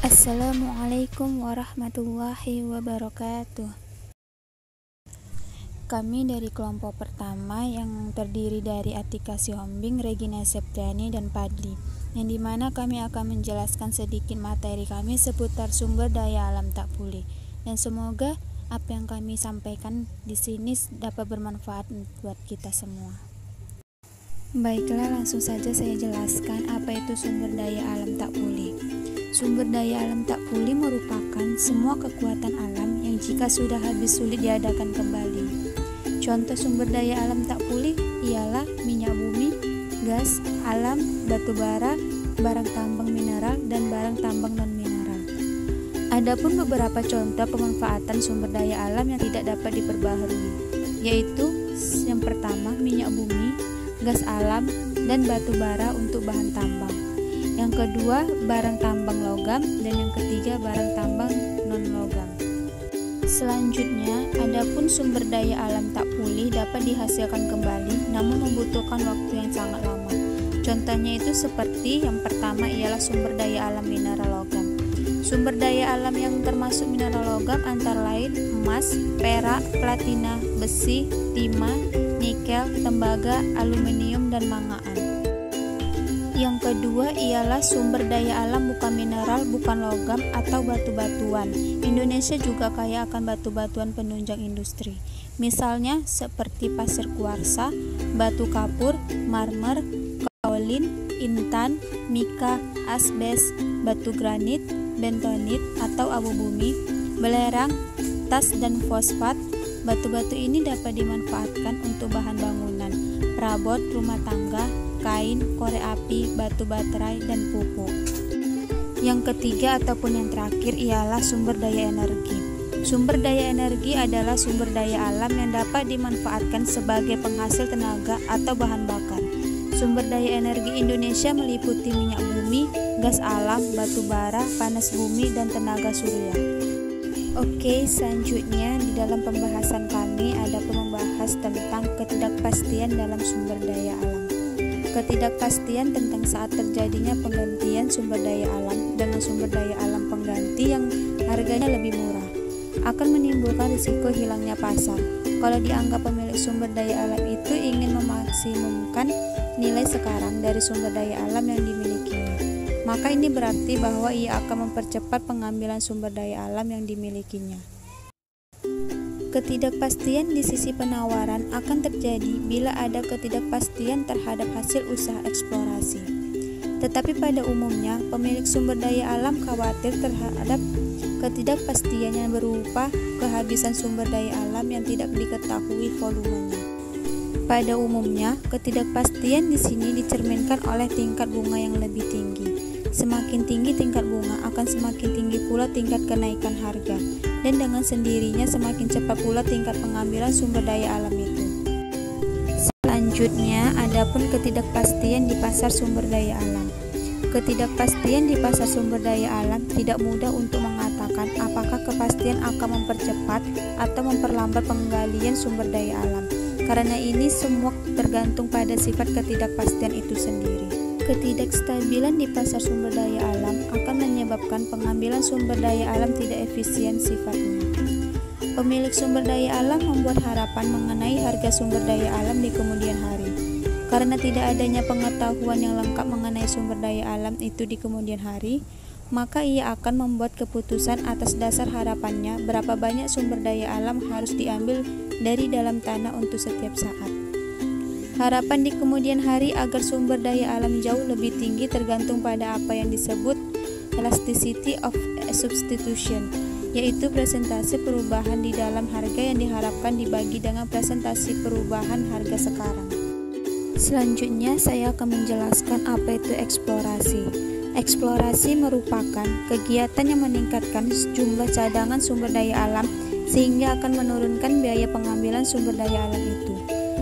Assalamualaikum warahmatullahi wabarakatuh. Kami dari kelompok pertama yang terdiri dari Atika Sihombing, Regina Septiani, dan Padli, yang dimana kami akan menjelaskan sedikit materi kami seputar sumber daya alam tak pulih, dan semoga apa yang kami sampaikan di sini dapat bermanfaat buat kita semua. Baiklah, langsung saja saya jelaskan apa itu sumber daya alam tak pulih. Sumber daya alam tak pulih merupakan semua kekuatan alam yang jika sudah habis sulit diadakan kembali. Contoh sumber daya alam tak pulih ialah minyak bumi, gas alam, batu bara, barang tambang mineral, dan barang tambang non-mineral. Adapun beberapa contoh pemanfaatan sumber daya alam yang tidak dapat diperbaharui, yaitu yang pertama minyak bumi, gas alam, dan batu bara untuk bahan tambang. Yang kedua, barang tambang logam, dan yang ketiga, barang tambang non-logam. Selanjutnya, adapun sumber daya alam tak pulih dapat dihasilkan kembali, namun membutuhkan waktu yang sangat lama. Contohnya itu seperti yang pertama ialah sumber daya alam mineral logam. Sumber daya alam yang termasuk mineral logam antara lain emas, perak, platina, besi, timah, nikel, tembaga, aluminium, dan mangaan. Yang kedua ialah sumber daya alam bukan mineral, bukan logam, atau batu-batuan. Indonesia juga kaya akan batu-batuan penunjang industri. Misalnya seperti pasir kuarsa, batu kapur, marmer, kaolin, intan, mika, asbes, batu granit, bentonit atau abu bumi, belerang, tas, dan fosfat. Batu-batu ini dapat dimanfaatkan untuk bahan bangunan, perabot rumah tangga, kain, korek api, batu baterai, dan pupuk. Yang ketiga ataupun yang terakhir ialah sumber daya energi. Sumber daya energi adalah sumber daya alam yang dapat dimanfaatkan sebagai penghasil tenaga atau bahan bakar. Sumber daya energi Indonesia meliputi minyak bumi, gas alam, batu bara, panas bumi, dan tenaga surya. Oke, selanjutnya di dalam pembahasan kami ada membahas tentang ketidakpastian dalam sumber daya alam. Ketidakpastian tentang saat terjadinya penggantian sumber daya alam dengan sumber daya alam pengganti yang harganya lebih murah akan menimbulkan risiko hilangnya pasar. Kalau dianggap pemilik sumber daya alam itu ingin memaksimumkan nilai sekarang dari sumber daya alam yang dimilikinya, maka ini berarti bahwa ia akan mempercepat pengambilan sumber daya alam yang dimilikinya. Ketidakpastian di sisi penawaran akan terjadi bila ada ketidakpastian terhadap hasil usaha eksplorasi. Tetapi pada umumnya, pemilik sumber daya alam khawatir terhadap ketidakpastian yang berupa kehabisan sumber daya alam yang tidak diketahui volumenya. Pada umumnya, ketidakpastian di sini dicerminkan oleh tingkat bunga yang lebih tinggi. Semakin tinggi tingkat bunga, akan semakin tinggi pula tingkat kenaikan harga, dan dengan sendirinya semakin cepat pula tingkat pengambilan sumber daya alam itu. Selanjutnya, adapun ketidakpastian di pasar sumber daya alam. Ketidakpastian di pasar sumber daya alam tidak mudah untuk mengatakan apakah kepastian akan mempercepat atau memperlambat penggalian sumber daya alam. Karena ini semua tergantung pada sifat ketidakpastian itu sendiri. Ketidakstabilan di pasar sumber daya alam akan menyebabkan pengambilan sumber daya alam tidak efisien sifatnya. Pemilik sumber daya alam membuat harapan mengenai harga sumber daya alam di kemudian hari. Karena tidak adanya pengetahuan yang lengkap mengenai sumber daya alam itu di kemudian hari, maka ia akan membuat keputusan atas dasar harapannya berapa banyak sumber daya alam harus diambil dari dalam tanah untuk setiap saat. Harapan di kemudian hari agar sumber daya alam jauh lebih tinggi tergantung pada apa yang disebut elasticity of substitution, yaitu presentasi perubahan di dalam harga yang diharapkan dibagi dengan presentasi perubahan harga sekarang. Selanjutnya saya akan menjelaskan apa itu eksplorasi. Eksplorasi merupakan kegiatan yang meningkatkan jumlah cadangan sumber daya alam sehingga akan menurunkan biaya pengambilan sumber daya alam itu.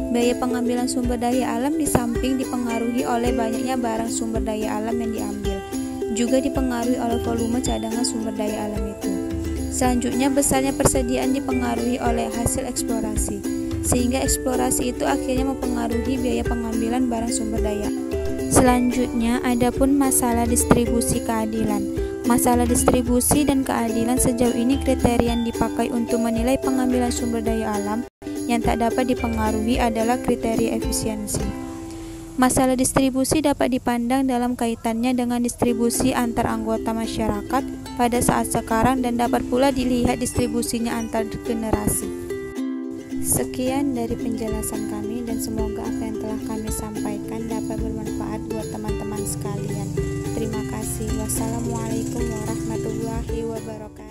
Biaya pengambilan sumber daya alam di samping dipengaruhi oleh banyaknya barang sumber daya alam yang diambil, juga dipengaruhi oleh volume cadangan sumber daya alam itu. Selanjutnya, besarnya persediaan dipengaruhi oleh hasil eksplorasi, sehingga eksplorasi itu akhirnya mempengaruhi biaya pengambilan barang sumber daya. Selanjutnya, adapun masalah distribusi keadilan. Masalah distribusi dan keadilan sejauh ini kriteria yang dipakai untuk menilai pengambilan sumber daya alam yang tak dapat dipengaruhi adalah kriteria efisiensi. Masalah distribusi dapat dipandang dalam kaitannya dengan distribusi antar anggota masyarakat pada saat sekarang dan dapat pula dilihat distribusinya antar generasi. Sekian dari penjelasan kami dan semoga apa yang telah kami sampaikan dapat bermanfaat buat teman-teman sekalian. Terima kasih. Wassalamualaikum warahmatullahi wabarakatuh.